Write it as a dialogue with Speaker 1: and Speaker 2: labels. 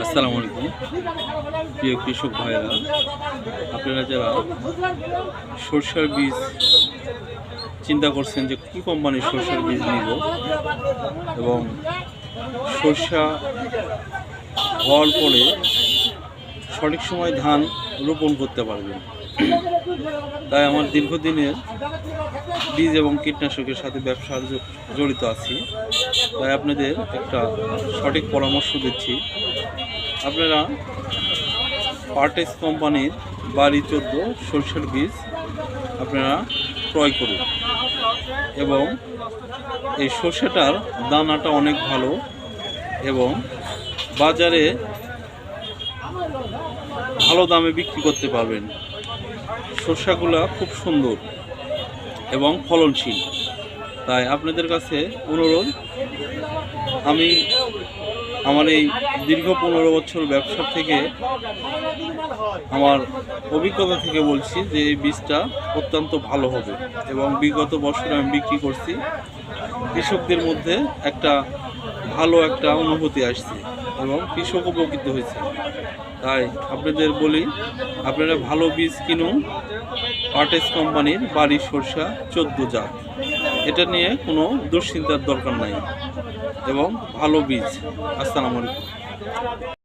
Speaker 1: আসসালামু আলাইকুম প্রিয় কৃষক ভাইরা, আপনারা যারা সরষের বীজ চিন্তা করছেন যে কী কোম্পানির সরষের বীজ নিব এবং সরষা হওয়ার পরে সঠিক সময় ধান রোপণ করতে পারবেন, তাই আমার দীর্ঘদিনের বীজ এবং কীটনাশকের সাথে ব্যবসার জড়িত আছি। তাই আপনাদের একটা সঠিক পরামর্শ দিচ্ছি। আপনারা পার্টেস কোম্পানির বাড়ি 14 সরষের বীজ আপনারা ক্রয় করুন এবং এই সরষেটার দানাটা অনেক ভালো এবং বাজারে ভালো দামে বিক্রি করতে পারবেন। সরষাগুলা খুব সুন্দর এবং ফলনশীল। তাই আপনাদের কাছে অনুরোধ, আমি আমার এই দীর্ঘ 15 বছর ব্যবসা থেকে আমার অভিজ্ঞতা থেকে বলছি যে এই বীজটা অত্যন্ত ভালো হবে এবং বিগত বছরে আমি বিক্রি করছি। কৃষকদের মধ্যে একটা ভালো একটা অনুভূতি আসছে এবং কৃষক উপকৃত হয়েছে। তাই আপনাদের বলি, আপনারা ভালো বীজ কিনুন। পার্টেস কোম্পানির বাড়ির সরষা 14 জাত, এটা নিয়ে কোনো দুশ্চিন্তার দরকার নাই এবং ভালো বীজ। আসসালামু আলাইকুম।